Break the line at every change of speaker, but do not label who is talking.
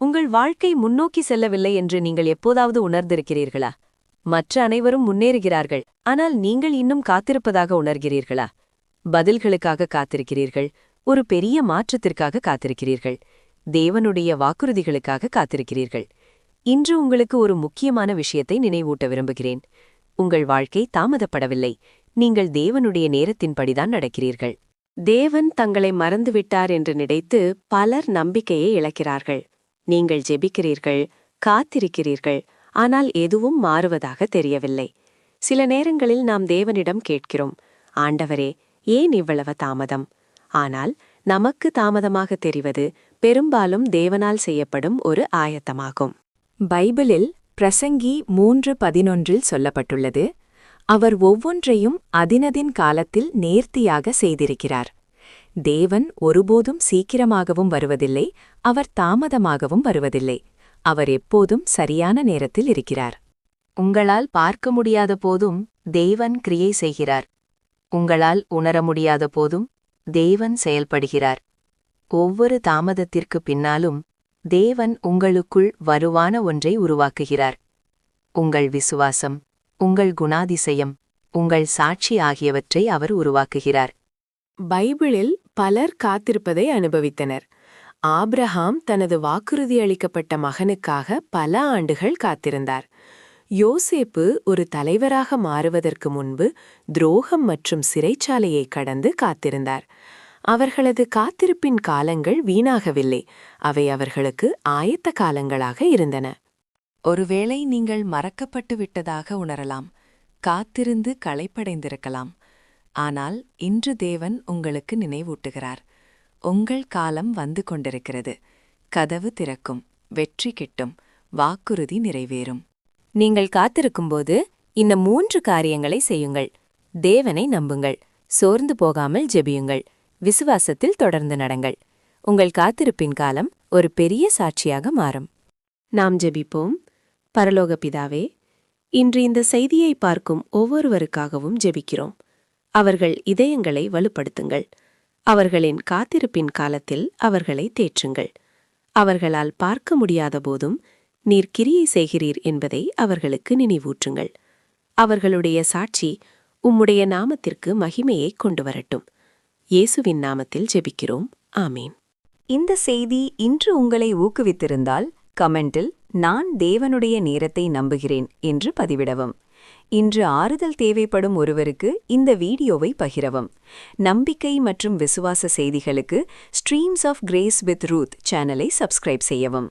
உங்கள் வாழ்க்கை முன்னோக்கி செல்லவில்லை என்று நீங்கள் எப்போதாவது உணர்ந்திருக்கிறீர்களா? மற்ற அனைவரும் முன்னேறுகிறார்கள், ஆனால் நீங்கள் இன்னும் காத்திருப்பதாக உணர்கிறீர்களா? பதில்களுக்காக காத்திருக்கிறீர்கள், ஒரு பெரிய மாற்றத்திற்காக காத்திருக்கிறீர்கள், தேவனுடைய வாக்குறுதிகளுக்காக காத்திருக்கிறீர்கள். இன்று உங்களுக்கு ஒரு முக்கியமான விஷயத்தை நினைவூட்ட விரும்புகிறேன். உங்கள் வாழ்க்கை தாமதப்படவில்லை, நீங்கள் தேவனுடைய நேரத்தின்படிதான் நடக்கிறீர்கள். தேவன் தங்களை மறந்துவிட்டார் என்று நினைத்து பலர் நம்பிக்கையை இழக்கிறார்கள். நீங்கள் ஜெபிக்கிறீர்கள், காத்திருக்கிறீர்கள், ஆனால் எதுவும் மாறுவதாக தெரியவில்லை. சில நேரங்களில் நாம் தேவனிடம் கேட்கிறோம், ஆண்டவரே, ஏன் இவ்வளவு தாமதம்? ஆனால் நமக்கு தாமதமாக தெரிவது பெரும்பாலும் தேவனால் செய்யப்படும் ஒரு ஆயத்தமாகும்.
பைபிளில் பிரசங்கி 3:11 சொல்லப்பட்டுள்ளது, அவர் ஒவ்வொன்றையும் அதினதின் காலத்தில் நேர்த்தியாக செய்திருக்கிறார். தேவன் ஒருபோதும் சீக்கிரமாகவும் வருவதில்லை, அவர் தாமதமாகவும் வருவதில்லை. அவர் எப்போதும் சரியான நேரத்தில் இருக்கிறார்.
உங்களால் பார்க்க முடியாத போதும் தேவன் கிரியை செய்கிறார். உங்களால் உணர முடியாத போதும் தேவன் செயல்படுகிறார். ஒவ்வொரு தாமதத்திற்கு பின்னாலும் தேவன் உங்களுக்குள் வலுவான ஒன்றை உருவாக்குகிறார். உங்கள் விசுவாசம், உங்கள் குணாதிசயம், உங்கள் சாட்சி ஆகியவற்றை அவர் உருவாக்குகிறார்.
பைபிளில் பலர் காத்திருப்பதை அனுபவித்தனர். ஆபிரகாம் தனது வாக்குறுதி அளிக்கப்பட்ட மகனுக்காக பல ஆண்டுகள் காத்திருந்தார். யோசேப்பு ஒரு தலைவராக மாறுவதற்கு முன்பு துரோகம் மற்றும் சிறைச்சாலையை கடந்து காத்திருந்தார். அவர்களது காத்திருப்பின் காலங்கள் வீணாகவில்லை, அவை அவர்களுக்கு ஆயத்த காலங்களாக இருந்தன.
ஒருவேளை நீங்கள் மறக்கப்பட்டு விட்டதாக உணரலாம், காத்திருந்து களைப்படைந்திருக்கலாம். ஆனால் இன்று தேவன் உங்களுக்கு நினைவூட்டுகிறார், உங்கள் காலம் வந்து கொண்டிருக்கிறது. கதவு திறக்கும், வெற்றி கிட்டும், வாக்குறுதி நிறைவேறும். நீங்கள் காத்திருக்கும்போது இந்த 3 காரியங்களை செய்யுங்கள். தேவனை நம்புங்கள், சோர்ந்து போகாமல் ஜெபியுங்கள், விசுவாசத்தில் தொடர்ந்து நடங்கள். உங்கள் காத்திருப்பின் காலம் ஒரு பெரிய சாட்சியாக மாறும்.
நாம் ஜெபிப்போம். பரலோக பிதாவே, இன்று இந்த செய்தியை பார்க்கும் ஒவ்வொருவருக்காகவும் ஜெபிக்கிறோம். அவர்கள் இதயங்களை வலுப்படுத்துங்கள். அவர்களின் காத்திருப்பின் காலத்தில் அவர்களை தேற்றுங்கள். அவர்களால் பார்க்க முடியாத போதும் நீர் கிரியை செய்கிறீர் என்பதை அவர்களுக்கு நினைவூற்றுங்கள். அவர்களுடைய சாட்சி உம்முடைய நாமத்திற்கு மகிமையை கொண்டு வரட்டும். இயேசுவின் நாமத்தில் ஜெபிக்கிறோம். ஆமீன்.
இந்த செய்தி இன்று உங்களை ஊக்குவித்திருந்தால் கமெண்டில் நான் தேவனுடைய நேரத்தை நம்புகிறேன் என்று பதிவிடவும். இன்று ஆறுதல் தேவைப்படும் ஒருவருக்கு இந்த வீடியோவை பகிரவும். நம்பிக்கை மற்றும் விசுவாச செய்திகளுக்கு streams of grace with Ruth சேனலை சப்ஸ்கிரைப் செய்யவும்.